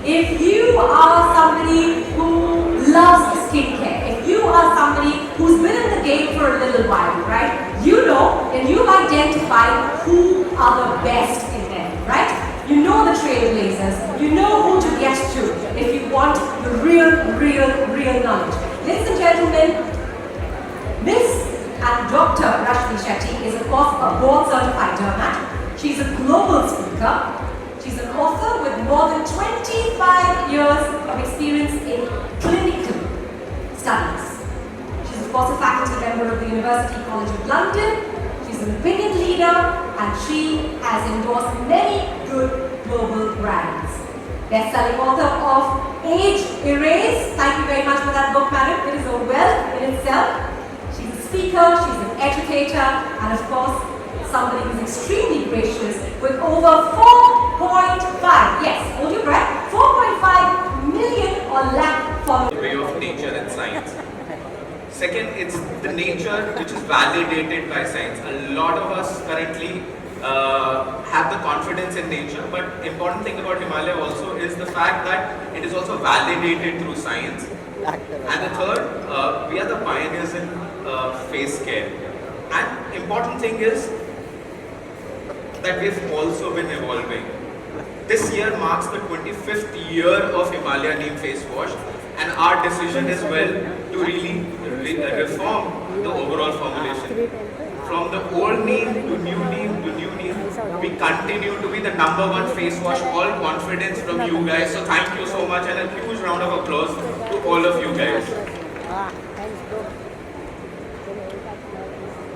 If you are somebody who loves skincare, if you are somebody who's been in the game for a little while, right? You know and you've identified who are the best in there, right? You know the trailblazers, you know who to get to if you want the real knowledge. Ladies and gentlemen, Miss and Dr. Rashmi Shetty is of course a board certified dermat. She's a global speaker. She's an author with more than 25 years of experience in clinical studies. She's of course a faculty member of the University College of London. She's an opinion leader and she has endorsed many good global brands. Best-selling author of Age Erase. Thank you very much for that book, madam. It is a wealth in itself. She's a speaker, she's an educator, and of course, somebody who's extremely gracious with over 4.5, yes, hold your breath, 4.5 million or lakh followers. Way of nature and science. Second, it's the nature which is validated by science. A lot of us currently have the confidence in nature, but important thing about Himalaya also is the fact that it is also validated through science. And the third, we are the pioneers in face care. And important thing is that we've also been evolving. This year marks the 25th year of Himalaya Neem face wash, and our decision as well to really reform the overall formulation. From the old Neem to new Neem to new Neem, we continue to be the #1 face wash. All confidence from you guys. So thank you so much, and a huge round of applause to all of you guys.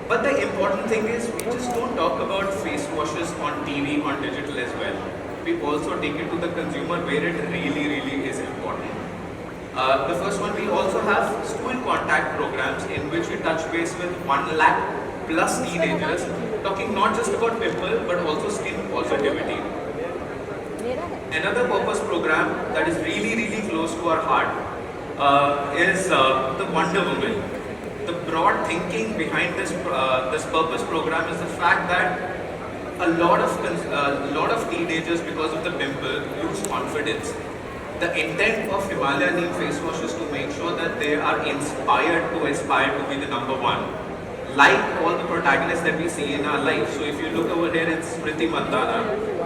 But the important thing is we just don't talk about face washes on TV, on digital as well. We also take it to the consumer where it really is important. The first one, we also have stool contact programs in which we touch base with 1 lakh plus teenagers, talking not just about pimple but also skin positivity. Another purpose program that is really close to our heart is the Wonder Woman. The broad thinking behind this purpose program is the fact that a lot of teenagers, because of the pimple, lose confidence. The intent of Himalaya Neem face wash is to make sure that they are inspired to aspire to be the #1. Like all the protagonists that we see in our life. So if you look over here, it's Smriti Mandana,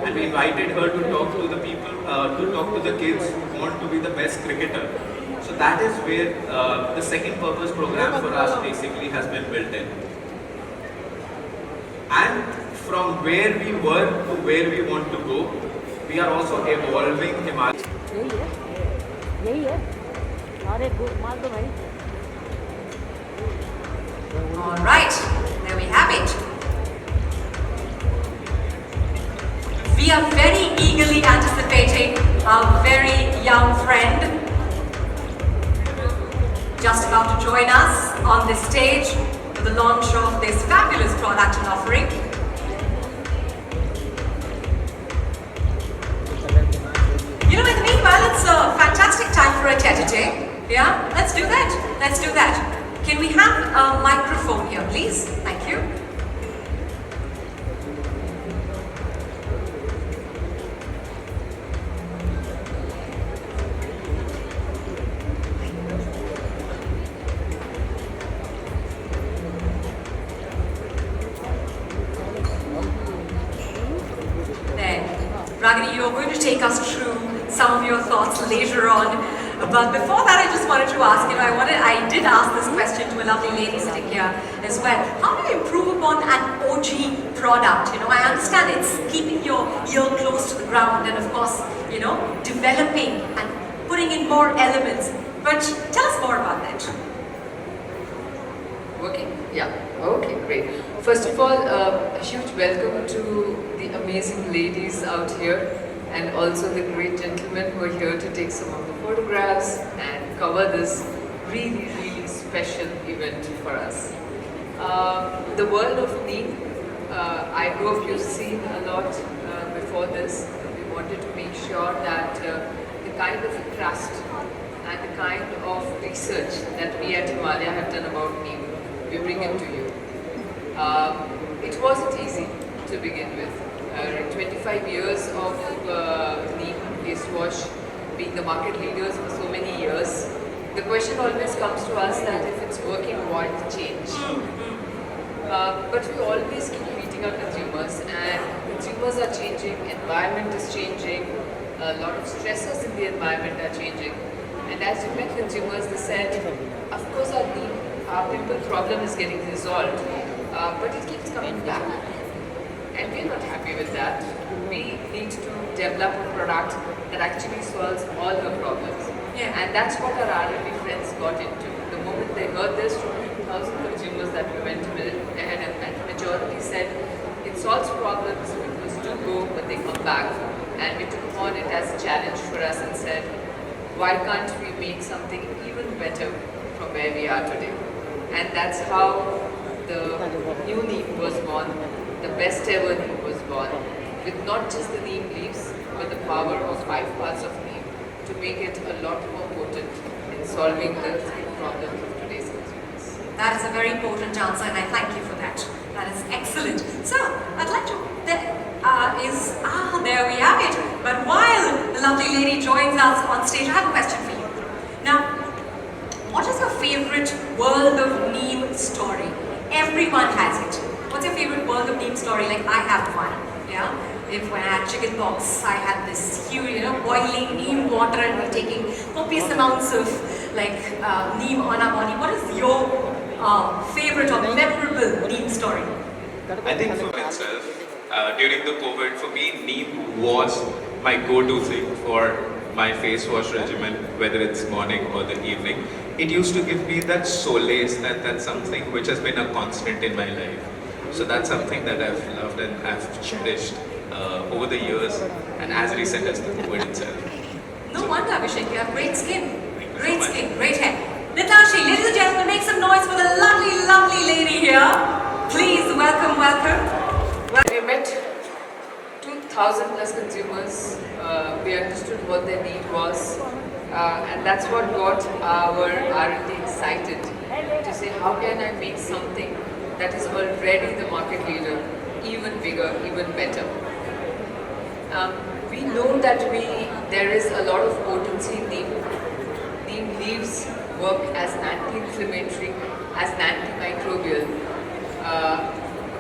and we invited her to talk to the people, to talk to the kids who want to be the best cricketer. So that is where the second purpose program for us basically has been built in. And from where we were to where we want to go, we are also evolving Himalaya. Alright, there we have it. We are very eagerly anticipating our very young friend just about to join us on this stage for the launch of this fabulous product and offering. You know, in the meanwhile, it's a fantastic time for a tete-a-tete. Yeah, let's do that. Let's do that. Can we have a microphone here, please? Thank you. Ragini, you're going to take us through some of your thoughts later on. But before that, I just wanted to ask, I did ask this question to a lovely lady sitting here as well. How do you improve upon an OG product? I understand it's keeping your ear close to the ground and of course, developing and putting in more elements. But tell us more about that. Working? Yeah. Okay, great. First of all, a huge welcome to the amazing ladies out here and also the great gentlemen who are here to take some of the photographs and cover this really special event for us. The world of Neem, I hope you've seen a lot before this. We wanted to make sure that the kind of trust and the kind of research that we at Himalaya have done about Neem, we bring it to you. It wasn't easy to begin with. 25 years of Neem face wash, being the market leaders for so many years, the question always comes to us that if it's working, why change? But we always keep meeting our consumers, and consumers are changing, environment is changing, a lot of stresses in the environment are changing. And as we met consumers, they said, of course our pimple problem is getting resolved, but it keeps coming back. And we're not happy with that. We need to develop a product that actually solves all the problems. Yeah. And that's what our R&D friends got into. The moment they heard this from 2,000 consumers that we went ahead and the majority said, it solves problems, people do go, but they come back. And we took on it as a challenge for us and said, why can't we make something even better from where we are today? And that's how the new Neem was born. The best ever Neem was born, with not just the Neem leaves, but the power of 5 parts of Neem to make it a lot more potent in solving the skin problems of today's consumers. That is a very important answer, and I thank you for that. That is excellent. So, I'd like to, there we have it. But while the lovely lady joins us on stage, I have a question for you. Now, what is your favorite world of neem story? Everyone has it. What's your favorite world of neem story? Like, I have one, yeah? If when I had chicken pox, I had this huge, boiling neem water and we're taking copious amounts of neem on our body. What is your favorite or memorable neem story? I think for myself, during the COVID, for me, neem was my go-to thing for my face wash regimen, whether it's morning or the evening. It used to give me that solace, that's something which has been a constant in my life. So that's something that I've loved and I've cherished over the years, and as recent as the COVID itself. No wonder, Abhishek, you have great skin. Great skin, great hair. Nitanshi, ladies and gentlemen, make some noise for the lovely, lovely lady here. Please, welcome, welcome. We met 2,000 plus consumers. We understood what their need was, and that's what got our R&D excited to say, how can I make something that is already the market leader even bigger, even better. We know that there is a lot of potency in neem. Neem leaves work as an anti-inflammatory, as an antimicrobial.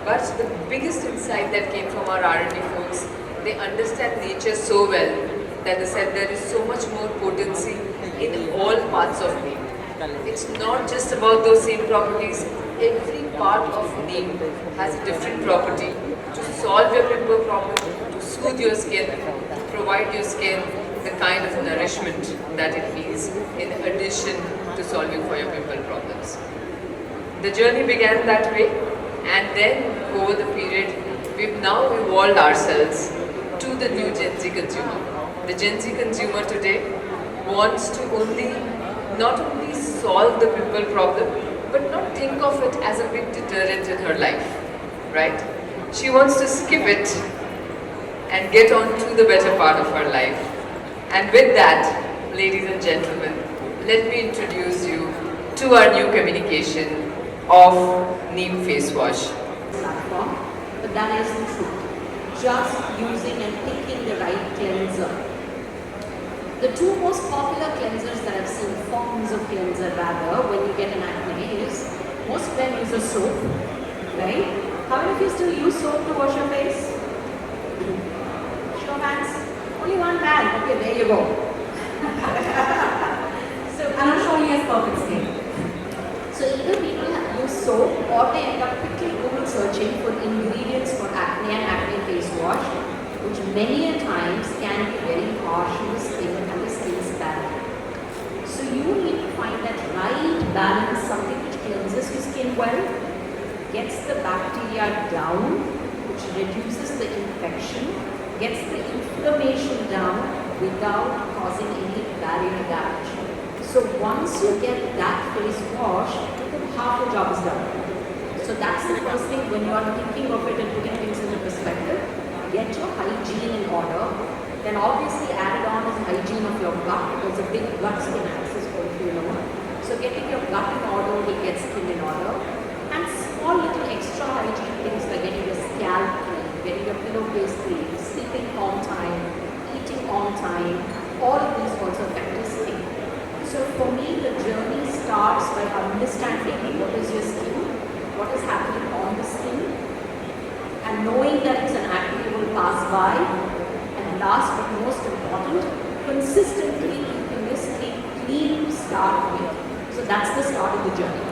But the biggest insight that came from our R&D folks, they understand nature so well that they said there is so much more potency in all parts of neem. It's not just about those same properties. Every part of neem has a different property to solve your pimple problem, to soothe your skin, to provide your skin the kind of nourishment that it needs in addition to solving for your pimple problems. The journey began that way, and then over the period, we've now evolved ourselves to the new Gen Z consumer. The Gen Z consumer today wants to not only solve the pimple problem, but not think of it as a big deterrent in her life, right? She wants to skip it and get on to the better part of her life. And with that, ladies and gentlemen, let me introduce you to our new communication of neem face wash. Platform, but that isn't true. Just using and picking the right cleanser. The two most popular cleansers that I've seen, forms of cleanser rather, when you get an acne is, most men use a soap, right? How many of you still use soap to wash your face? Show of hands. Only one man. Okay, there you go. So, and I'm sure he has perfect skin. So either people use soap or they end up quickly Google searching for ingredients for acne and acne face wash, which many a times can be very harsh on the skin and the skin's barrier. So you need to find that right balance, something which cleanses your skin well, gets the bacteria down, which reduces the infection, gets the inflammation down without causing any barrier damage. So once you get that face wash, half the job is done. So that's the first thing when you are thinking of it and putting things into perspective. Get your hygiene in order. Then obviously added on is hygiene of your gut. There's a big gut skin axis for you know. So getting your gut in order will get skin in order. And small little extra hygiene things like getting your scalp clean, getting your pillow-based clean, sleeping on time, eating on time. All of these also affect your skin. So for me, the journey starts by understanding what is your skin, what is happening on the skin, and knowing that it's an acne will pass by, and last but most important, consistently keeping your skin clean to start with. So that's the start of the journey.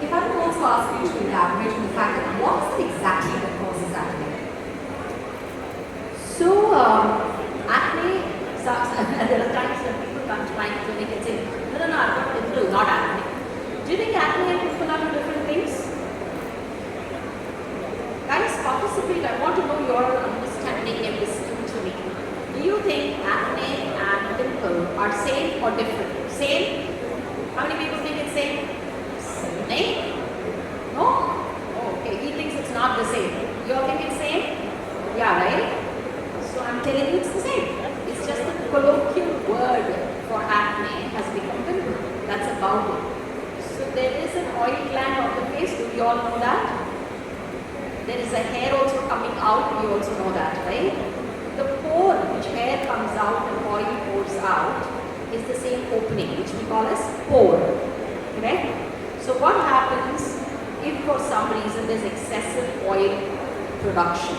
If I could also ask you to elaborate on the fact that what is it exactly that causes acne? So, acne starts, there are times when people come to my clinic and say, no, I've got pimple, not acne. Do you think acne and pimple are two different things? Guys, participate. I want to know your understanding and listen to me. Do you think acne and pimple are same or different? Same? How many people think it's same? Same? No? Oh, okay, he thinks it's not the same. You all think it's same? Yeah, right? So I'm telling you it's the same. It's just the colloquial word for acne has become pimple. That's about it. So oil gland on the face. Do we all know that? There is a hair also coming out. We also know that, right? The pore which hair comes out and oil pours out is the same opening, which we call as pore. Correct? So what happens if for some reason there's excessive oil production?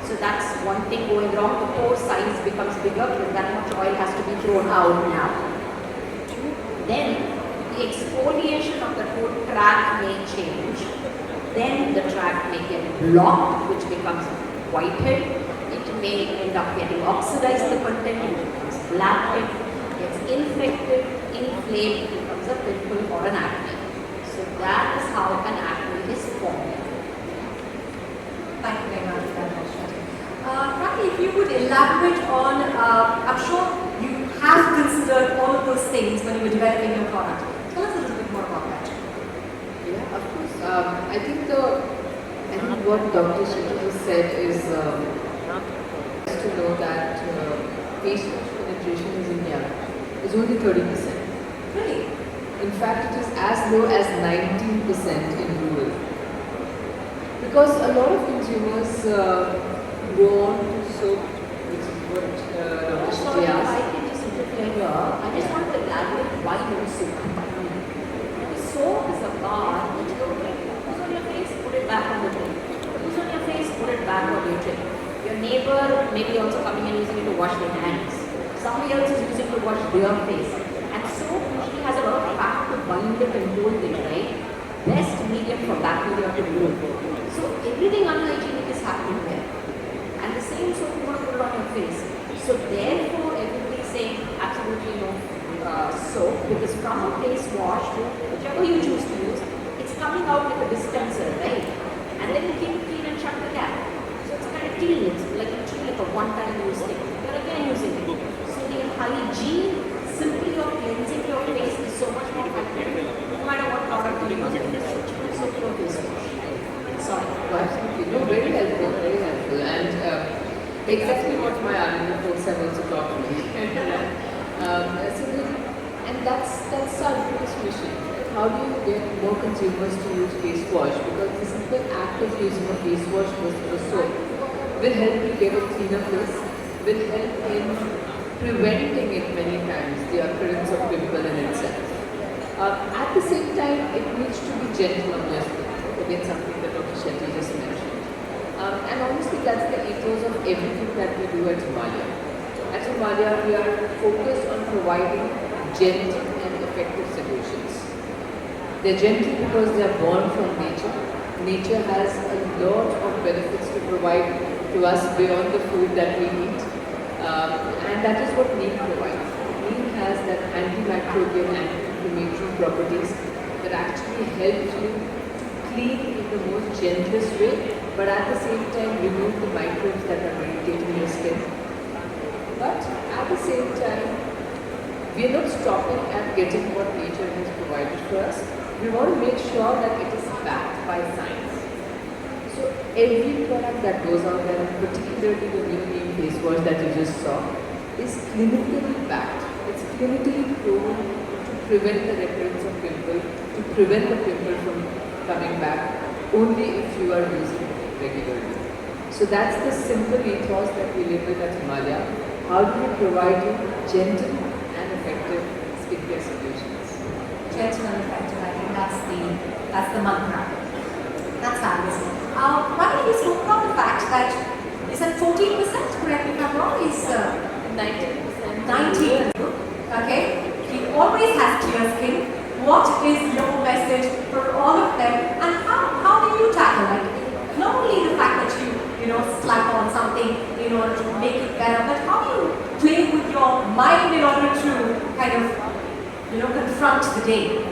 So that's one thing going wrong. The pore size becomes bigger because that much oil has to be thrown out now. Then the exfoliation of the whole tract may change. Then the tract may get blocked, which becomes whitehead. It may end up getting oxidized, the content, it becomes blackhead, gets infected, inflamed, becomes a pimple or an acne. So that is how an acne is formed. Thank you very much for that, Shetty. Ragini, if you would elaborate on, I'm sure you have considered all of those things when you were developing your product. Tell us a little bit more about that. Yeah, of course. I think what Dr. Shetty said is to know that face wash penetration in India is only 30%. Really? In fact, it is as low as 19% in rural. Because a lot of consumers go on to soap, which is what Dr. Sorry, Shetty if asked. I can just interfere here. I just want to elaborate why no soap. The soap is a bar which you use on your face, put it back on the tray. Use on your face, put it back on your tray. Your neighbor may be also coming and using it to wash their hands. Somebody else is using it to wash their face. And soap usually has a lot of fat to bind it and hold it, right? Best medium for bacteria to grow. So everything unhygienic is happening there. And the same soap you want to put it on your face. So therefore everybody is saying absolutely no soap, because from a face wash, whichever you choose to use, it's coming out with a dispenser, right? And then you keep it clean and shut the cap. So it's kind of clean. It's like actually like a one-time use thing. You're again using it. So the hygiene simply of cleansing your face is so much more effective, no matter what product you use. It is such a soap your face wash. Sorry. Absolutely. No, very helpful, very helpful. And exactly what my R&D folks have also taught me. And that's our biggest mission. How do you get more consumers to use face wash? Because the simple act of using a face wash versus a soap will help you get a cleaner face, will help in preventing it many times, the occurrence of pimple in itself. At the same time, it needs to be gentle on your skin. Again, something that Dr. Shetty just mentioned. And honestly, that's the ethos of everything that we do at Himalaya. At Himalaya, we are focused on providing gentle and effective solutions. They're gentle because they are born from nature. Nature has a lot of benefits to provide to us beyond the food that we eat. And that is what neem provides. Neem has that antimicrobial and anti-inflammatory properties that actually help you clean in the most gentlest way, but at the same time remove the microbes that are irritating your skin. But at the same time, we are not stopping at getting what nature has provided for us. We want to make sure that it is backed by science. So every product that goes out there, and particularly the new neem face wash that you just saw, is clinically backed. It's clinically proven to prevent the recurrence of pimple, to prevent the pimple from coming back, only if you are using it regularly. So that's the simple ethos that we live with at Himalaya. How do we provide you gentle and effective skincare solutions? Gentle and effective, I think that's the mantra. That's fabulous. Ragini, you spoke about the fact that is that 14%, correct me if I'm wrong, is 19%. 19. Okay? He always has clear skin. What is your message for all of them, and how do you tackle it? Not only the fact that you slap on something in order to make it better, but how do you play with your mind in order to kind of confront the day?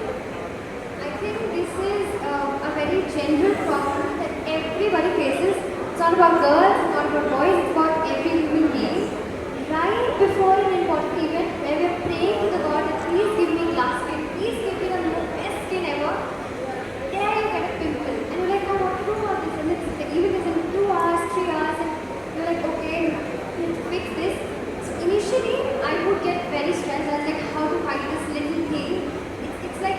I think this is a very general problem that everybody faces. It's not about girls, it's not about boys, it's about every human being. Right before an important event where we're praying to the God that please give me glass skin, please give me the best skin ever, there you get a pimple. And you're like, oh, what to do about this? And it's like, even if it's in 2 hours, 3 hours, and you're like, okay, let's fix this. So initially, I would get very stressed. I was like, how to fight this little thing? It's like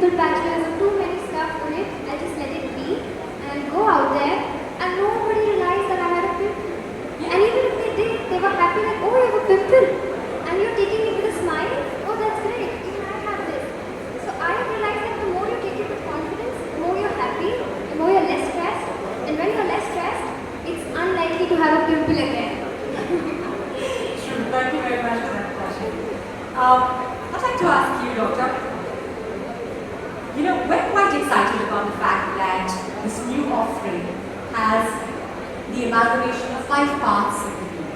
pimple patches or too many stuff on it, I'll just let it be and go out there and nobody realized that I had a pimple. And even if they did, they were happy like, oh, you have a pimple. And you're taking it with a smile. Oh, that's great. Even I have this. So I realized that the more you take it with confidence, the more you're happy, the more you're less stressed. And when you're less stressed, it's unlikely to have a pimple again. True. Thank you very much for that question. I'd like to ask you, Doctor. You know, we're quite excited about the fact that this new offering has the amalgamation of 5 parts of the being.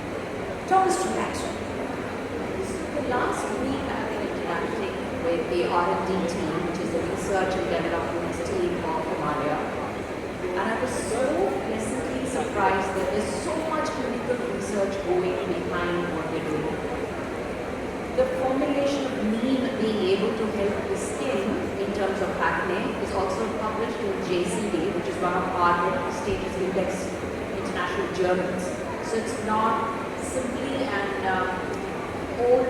Talk us through that. The last week I've been interacting with the R&D team, which is the research and development team of Himalaya. And I was so pleasantly surprised that there's so much clinical research going behind what they're doing. The formulation of neem being able to help the skin in terms of acne is also published in JCD, which is one of our prestigious index international journals. So it's not simply an old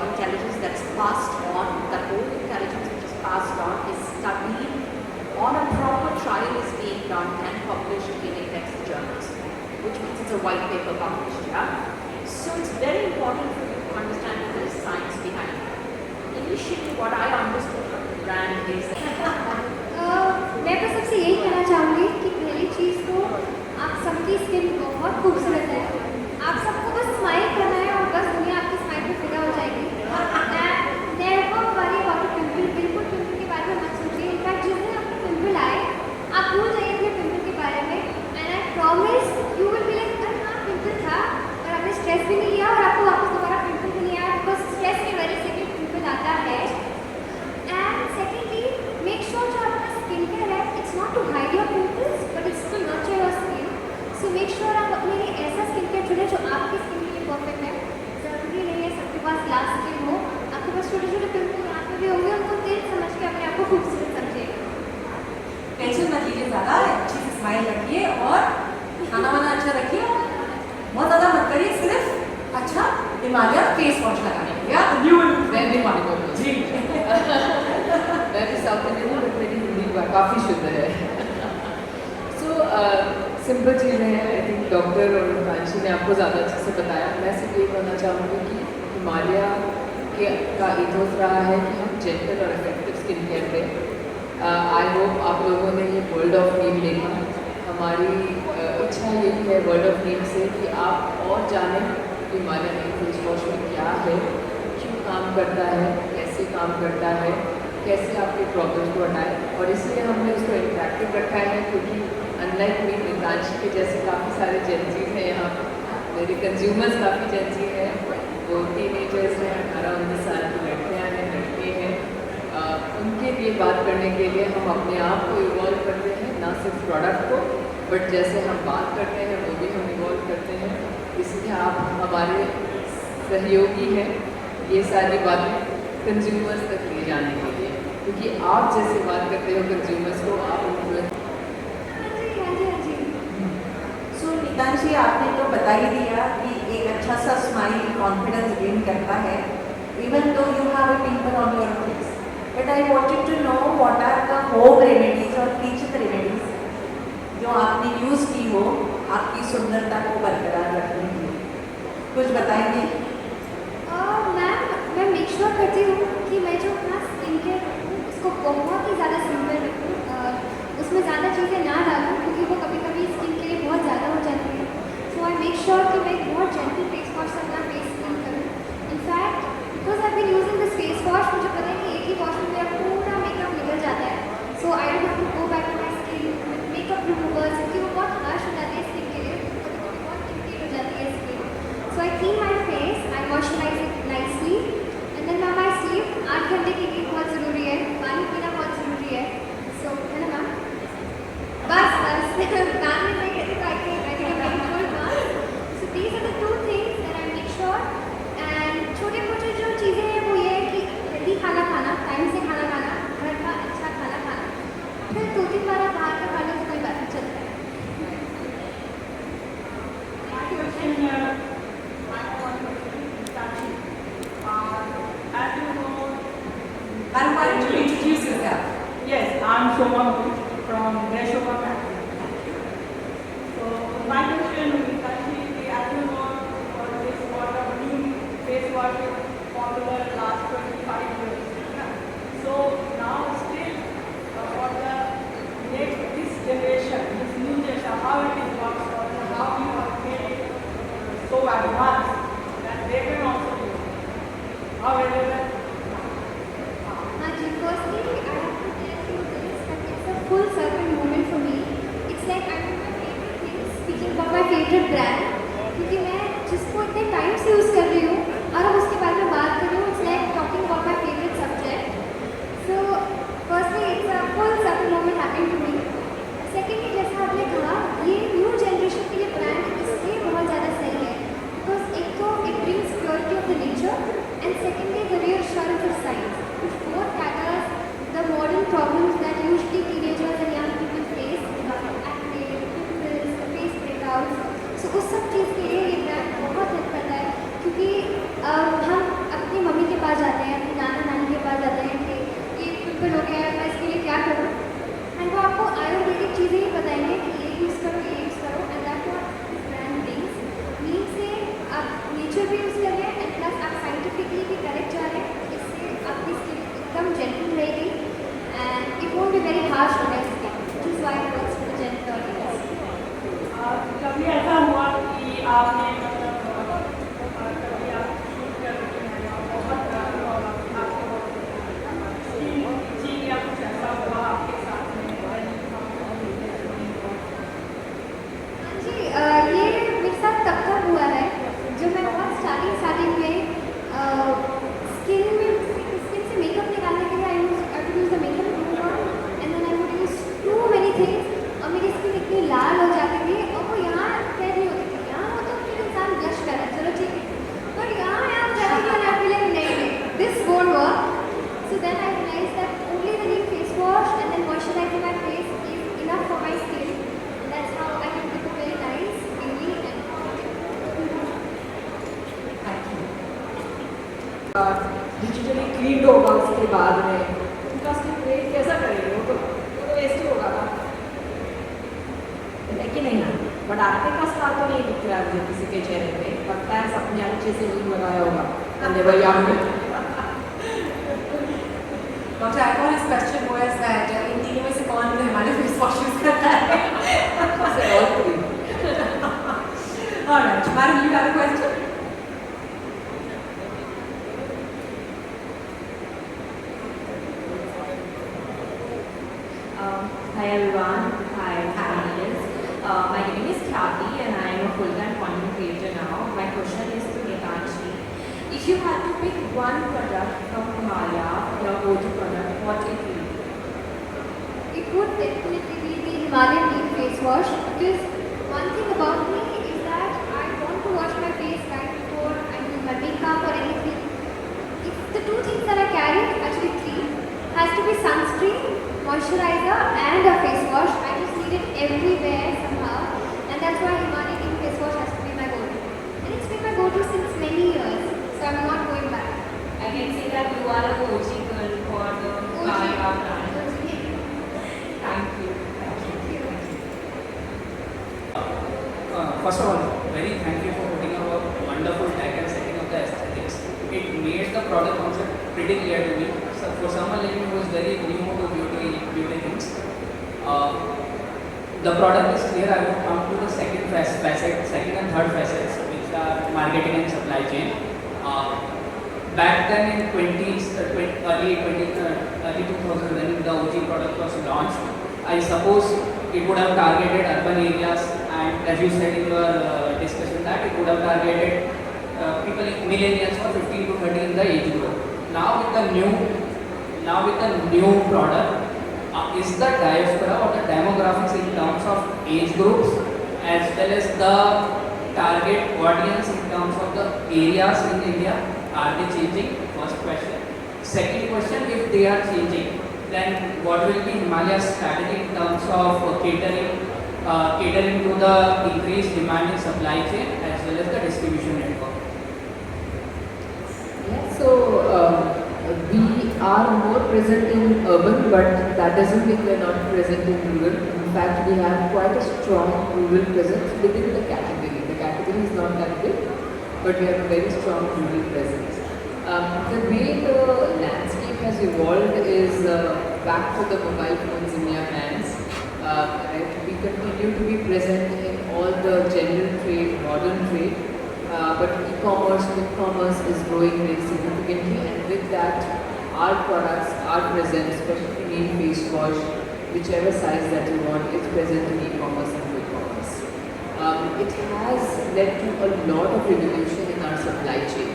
intelligence that's passed on. That old intelligence which is passed on is studied on a proper trial is being done and published in index journals, which means it's a white paper published. Yeah? So it's very important for you to understand that there is science behind it. Initially, what I understood from the brand is मैं तो सबसे यही कहना चाहूँगी कि पहली चीज़ तो आप सबकी स्किन बहुत खूबसूरत है. आप सबको बस स्माइल करना है और बस दुनिया आपकी स्माइल पे फिदा हो जाएगी. Never worry about a pimple. बिल्कुल पिंपल के बारे में मत सोचिए. इनफैक्ट जिस दिन आपको पिंपल आए, आप भूल जाइए अपने पिंपल के बारे में. And I promise you will be like, अरे हाँ पिंपल था और आपने स्ट्रेस भी नहीं लिया और आपको वापस दोबारा पिंपल भी नहीं आया. बिकॉज स्ट्रेस की वजह से भी पिंपल आता है. And secondly, make sure जो आपका स्किन केयर है, it's not to hide your pimples, but it's to nurture your skin. So make sure आप अपने लिए ऐसा स्किन केयर चुने जो आपकी स्किन के लिए परफेक्ट है. जरूरी नहीं है सबके पास ग्लास स्किन हो. आपके पास छोटे छोटे पिंपल यहाँ पे भी होंगे, उनको देख समझ के अपने आप को खूबसूरत समझिएगा. टेंशन मत लीजिए ज़्यादा, अच्छी से स्माइल रखिए और खाना वाना अच्छा रखिए. बहुत ज़्यादा मत करिए, सिर्फ अच्छा हिमालय फेस वॉश लगाने के लिए. यू विल मैं भी पानी बोल जी. मैं भी साउथ इंडियन हूँ, बट मेरी हिंदी काफ़ी शुद्ध है. सो सिंपल चीज़ें हैं. आई थिंक डॉक्टर और नितांशी ने आपको ज़्यादा अच्छे से बताया. मैं सिर्फ ये कहना चाहूँगी कि हिमालय का ईथोस रहा है कि हम जेंटल और इफेक्टिव स्किन केयर दें. आई होप आप लोगों ने ये वर्ल्ड ऑफ नीम देखा. हमारी इच्छा यही है वर्ल्ड ऑफ नीम से कि आप और जानें हिमालय नीम फेस वॉश में क्या है, क्यों काम करता है, कैसे काम करता है, कैसे आपके प्रॉब्लम्स को हटाए. और इसलिए हमने उसको इंटरेक्टिव रखा है क्योंकि अनलाइक मी नितांशी के जैसे काफ़ी सारे जेंसीज हैं यहाँ. मेरे कंज्यूमर्स काफ़ी जेंसी हैं, वो टीनेजर्स हैं, 18-19 साल की लड़कियाँ हैं, लड़के हैं. उनके लिए बात करने के लिए हम अपने आप को इवॉल्व करते हैं, ना सिर्फ प्रोडक्ट को, बट जैसे हम बात करते हैं वो भी हम इवॉल्व करते हैं. इसलिए आप हमारे सहयोगी हैं ये सारी बातें कंज्यूमर्स तक ले जाने के लिए, क्योंकि आप जैसे बात करते हो कंज्यूमर्स को, आप उनको. सो नितांशी, आपने तो बता ही दिया कि एक अच्छा सा स्माइल कॉन्फिडेंस गेन करता है, even though you have a pimple on your face. But I wanted to know what are the home remedies और किचन रेमेडीज जो आपने यूज़ की हो आपकी सुंदरता को बरकरार रखने के लिए. कुछ बताएंगे? मैम, मैं मेक श्योर करती हूँ कि मैं जो अपना स्किन केयर रखूँ उसको बहुत ही ज़्यादा सिंपल रखूँ. उसमें ज़्यादा चीज़ें ना डालूँ क्योंकि वो कभी कभी स्किन के लिए बहुत ज़्यादा हो जाती है. सो आई मेक श्योर कि मैं बहुत जेंटल फेस वॉश से अपना फेस क्लीन करूँ. In fact because I been using this face wash, मुझे पता है कि एक ही वॉश में मेरा पूरा मेकअप निकल जाता है. So I don't have to go back to my skin makeup removers, क्योंकि वो बहुत हार्श हो जाती है स्किन के लिए, कभी कभी बहुत इरिटेट हो जाती है skin. So I clean my face, I moisturise it nicely and then ma'am I sleep. 8 घंटे की नींद बहुत ज़रूरी है, पानी पीना बहुत ज़रूरी है. सो है ना मैम? बस काम में मैं कहती तो I think full marks. So these are the 2 things that I make sure. And छोटे मोटे जो चीज़ें हैं वो ये है कि हेल्दी खाना खाना, टाइम से खाना खाना, घर का अच्छा खाना खाना. फिर 2-3 बार बाहर का खा लो तो कोई बात नहीं चलता है. I'm going to introduce yourself. Yes, I'm Shoma from Shoma Factory. So my question is actually, as you know, for this water, new face wash is popular last 25 years. Yeah. So now still for the next this generation, this new generation, how it is works or how you have made it so advanced that they can also do it. However, Firstly, I have to tell you this, that it's a full circle moment for me. It's like I'm doing my favorite things, speaking about my favorite brand, क्योंकि मैं जिसको इतने time से use कर रही हूँ और अब उसके बारे में बात कर रही हूँ, it's like talking about my favorite subject. So, firstly, it's a full circle moment happening to me. Secondly, जैसा आपने कहा, ये न्यू जनरेशन के लिए ब्रांड इसलिए बहुत ज़्यादा सही है, because एक तो it brings purity of the nature, and secondly, the reassurance of science, which both tackles the modern problems that usually teenagers and young people face, acne, pimples, face breakouts. So उस सब चीज़ के लिए ये brand बहुत help करता है, क्योंकि हम अपनी मम्मी के पास जाते हैं, अपनी नाना नानी के पास जाते हैं कि ये पिंपल हो गया है, मैं इसके लिए क्या करूँ, एंड वो आपको आयुर्वेदिक चीज़ें ही बताएंगे कि ये यूज़ करो, and that what this brand means से आप नेचर भी यूज़ कर रहे हैं एंड प्लस आप साइंटिफिकली भी करेक्ट जा रहे हैं, इससे आपकी स्किन एकदम जेंटल रहेगी and it won't be very harsh on your skin, which is why it works for gentle audience. कभी ऐसा हुआ कि आपने मतलब कभी आप शूट कर रहे हैं और बहुत आपको स्किन चीज या कुछ ऐसा हुआ आपके साथ में? हाँ जी, ये मेरे साथ तब हुआ है जब मैं बहुत स्टार्टिंग में स्किन से मेकअप निकालने के लिए I would use the makeup remover and then I would use too many things, और मेरी स्किन इतनी लाल हो जाती थी और वो यहाँ तय नहीं होती थी, यहाँ वो तो फिर इंसान ब्लश कर रहा है, चलो ठीक है, पर यहाँ आप जाती थी and I feel like नहीं, this won't work. So then I realized that only the neat face wash and then moisturizing my face is enough for my skin. That's how I can keep it very nice, dewy and digitally clean होगा उसके बाद में उनका skin grade कैसा करेंगे, वो तो waste ही होगा ना, है कि नहीं ना. बट आपके का स्टार तो नहीं दिख रहा है किसी के चेहरे पे, लगता है सबने अच्छे से नींद लगाया होगा. And they were young. Dr. Aparna's question was that इन तीनों में से कौन हमारे फेस वॉश यूज करता है? All three. Alright, Madam, you have a question? Hi everyone, hi panelists. My name is Shetty and I am a full-time content creator now. My question is to Nitanshi. If you had to pick one product from Himalaya, your go-to product, what it would be? it would definitely be the Himalayan neat face wash, because one thing about me is that I want to wash my face right before I do my makeup or anything. It's the two things that I carry, actually three, has to be sunscreen, moisturizer and a face wash. I just need it everywhere somehow, and that's why Himalayan neat face wash has to be my go-to. And it's been my go-to since many years, so I'm not going back. I can say that you are a OG girl for the Himalaya brand. Thank you. First of all, very thank you for putting up a wonderful tag and setting up the aesthetics. It made the product concept pretty clear to me. So for someone like me who was very new to beauty things, the product is clear. I would come to the second and third facets, which are marketing and supply chain. Back then in early 2000, when the OG product was launched, I suppose it would have targeted urban areas, and as you said in your discussion, that it would have targeted people in millennials for 15 to 30 in the age group. Now with the new product, is the diaspora or the demographics in terms of age groups as well as the target audience in terms of the areas in India, are they changing? First question. Second question, if they are changing, then what will be Himalaya's strategy in terms of catering to the increased demand in supply chain as well as the distribution network? Yeah, so we are more present in urban, but that doesn't mean we are not present in rural. In fact, we have quite a strong rural presence within the category. The category is not that big, but we have a very strong rural presence. The way the landscape has evolved is back to the mobile phones in your hands. Right? We continue to be present in all the general trade, modern trade, but e-commerce, quick commerce is growing very significantly, and with that, our products are present, especially in face wash, whichever size that you want is present in e-commerce and quick commerce. It has led to a lot of revolution in our supply chain,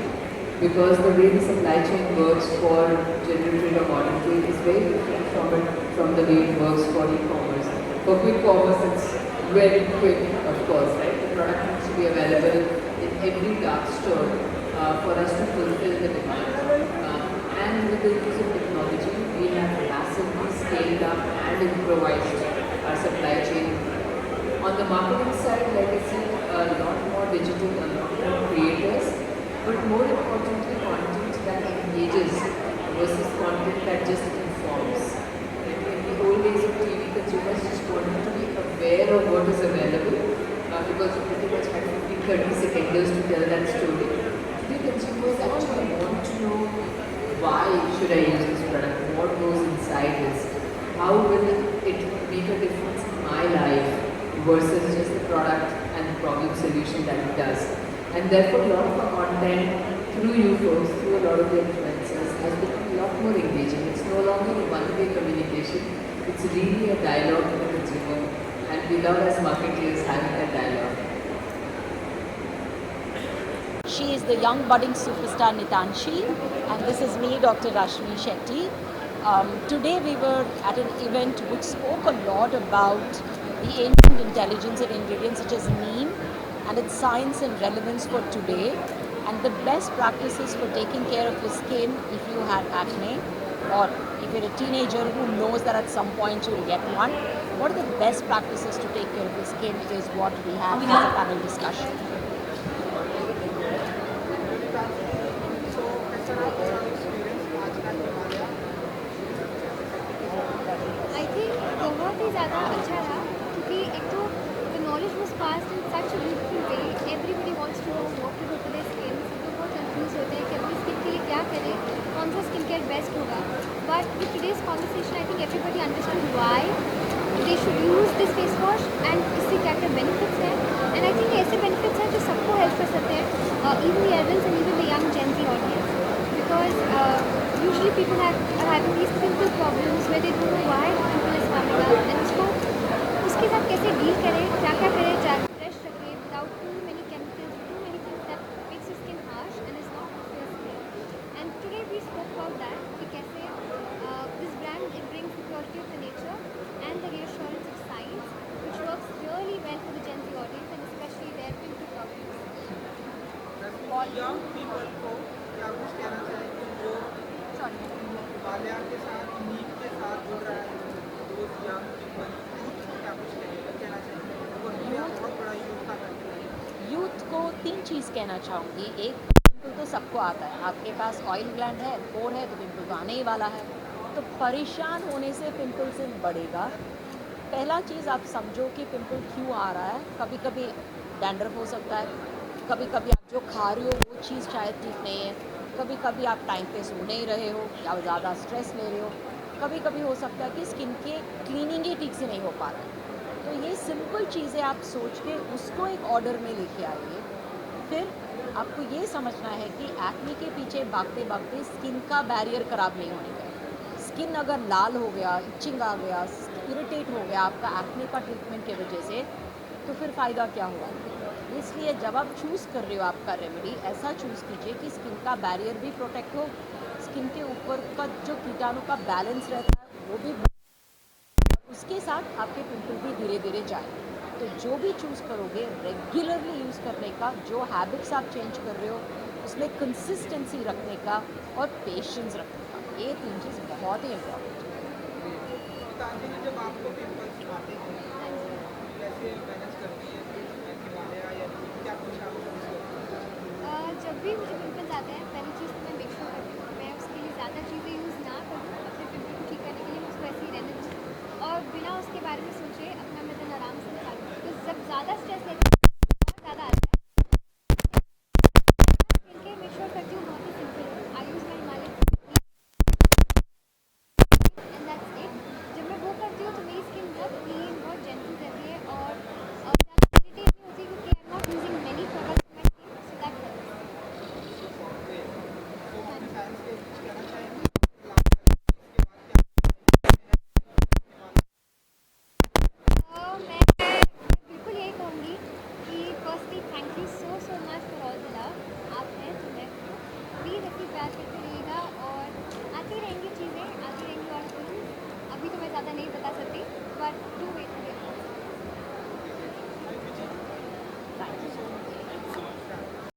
because the way the supply chain works for general trade or modern trade is very different from the way it works for e-commerce. For quick commerce, it's very quick, of course, right? The product needs to be available in every dark store for us to fulfill the demand. And with the use of technology, we have massively scaled up and improvised our supply chain. On the marketing side, like I said, a lot more digital, a lot more creators, but more importantly, content that engages versus content that just informs. In the old days of TV, consumers just wanted to be aware of what is available because you pretty much had 15-30 seconds to tell that story. Today, consumers actually want to know why should I use this product, what goes inside this, how will it make a difference in my life versus just the product and the problem solution that it does. And therefore, a lot of our content through you folks, through a lot of the influencers, has become a lot more engaging. It's no longer a one-way communication. It's really a dialogue with the consumer, and we love as marketers having that dialogue. She is the young budding superstar Nitanshi, and this is me, Dr. Rashmi Shetty. Today we were at an event which spoke a lot about the ancient intelligence of ingredients such as neem and its science and relevance for today, and the best practices for taking care of your skin if you have acne, or if you're a teenager who knows that at some point you'll get one. What are the best practices to take care of your skin is what we have as a panel discussion. I think बहुत ही ज़्यादा अच्छा रहा क्योंकि एक तो the knowledge was passed in such a beautiful way. Everybody wants to know what to do for their skin. सब लोग बहुत confused होते हैं कि अपनी skin के लिए क्या करें, कौन सा skin care best होगा. But with today's conversation, I think everybody understood why they should use this face wash and इससे क्या क्या benefits हैं. And I think ऐसे benefits हैं जो सबको help कर सकते हैं, even the adults and even the young Gen Z audience. Because usually people are having these simple problems where they don't know why the pimple is coming up, and उसके साथ कैसे deal करें, क्या क्या करें, fresh रखें without too many chemicals, too many things that makes your skin harsh and is not good for your skin. And today we spoke about that, कि कैसे this brand it brings the purity of the nature and the reassurance of science, which works really well for the Gen Z audience and especially their pimple problems. For young people को क्या कुछ कहना चाहेंगे जो हिमालय के साथ नीम के साथ जुड़ रहा है, those young people यूथ को क्या कुछ कहना चाहेंगे और ये बहुत बड़ा यूथ का फैक्टर है. यूथ को 3 चीज़ कहना चाहूँगी. एक, पिंपल तो सबको आता है. आपके पास ऑयल ग्लैंड है, पोर है, तो पिंपल तो आने ही वाला है. तो परेशान होने से पिंपल सिर्फ बढ़ेगा. पहला चीज़ आप समझो कि पिंपल क्यों आ रहा है. कभी कभी डैंड्रफ हो सकता है, कभी कभी आप जो खा रहे हो वो चीज़ शायद ठीक नहीं है, कभी कभी आप टाइम पे सो नहीं रहे हो या ज़्यादा स्ट्रेस ले रहे हो, कभी कभी हो सकता है कि स्किन के क्लीनिंग ही ठीक से नहीं हो पा रहा है. तो ये सिंपल चीज़ें आप सोच के उसको एक ऑर्डर में लेके आइए. फिर आपको ये समझना है कि एक्ने के पीछे भागते भागते स्किन का बैरियर ख़राब नहीं होने का. स्किन अगर लाल हो गया, इचिंग आ गया, इरिटेट हो गया आपका एक्ने का ट्रीटमेंट की वजह से, तो फिर फ़ायदा क्या हुआ. इसलिए जब आप चूज़ कर रहे हो आपका रेमेडी, ऐसा चूज़ कीजिए कि स्किन का बैरियर भी प्रोटेक्ट हो, स्किन के ऊपर का जो कीटाणु का बैलेंस रहता है वो भी, उसके साथ आपके पिंपल भी धीरे धीरे जाए. तो जो भी चूज़ करोगे रेगुलरली यूज़ करने का, जो हैबिट्स आप चेंज कर रहे हो उसमें कंसिस्टेंसी रखने का और पेशेंस रखने का, ये 3 चीज़ बहुत ही इम्पोर्टेंट है. जब आपको पिंपल्स आते हैं कैसे मैनेज करती है क्या कुछ आप जब भी मुझे पिंपल्स आते हैं, पहली चीज़ तो मैं मेक श्योर करती हूँ मैं उसके लिए ज़्यादा चीज़ें यूज़ ना बारे में सोचे, अपना मैं दिन आराम से निकालूँ, बिकॉज जब ज़्यादा स्ट्रेस लेते हैं बहुत ज़्यादा आता है। स्किन केयर मेक श्योर करती हूँ बहुत ही सिंपल है। I use my Himalaya and that's it. जब मैं वो करती हूँ तो मेरी स्किन बहुत क्लीन, बहुत जेंटल रहती है और ज़्यादा इरिटेट नहीं होती क्योंकि I am not using many products in my skin, so that helps. तो अपने फैंस को कुछ कहना चाहेंगे मैं बिल्कुल यही कहूँगी कि firstly thank you so much for all the love. आप हैं तो मैं हूँ, प्लीज़ ऐसी प्यार करते रहिएगा और आती रहेंगी चीज़ें, आती रहेंगी और फिल्म। अभी तो मैं ज़्यादा नहीं बता सकती, बट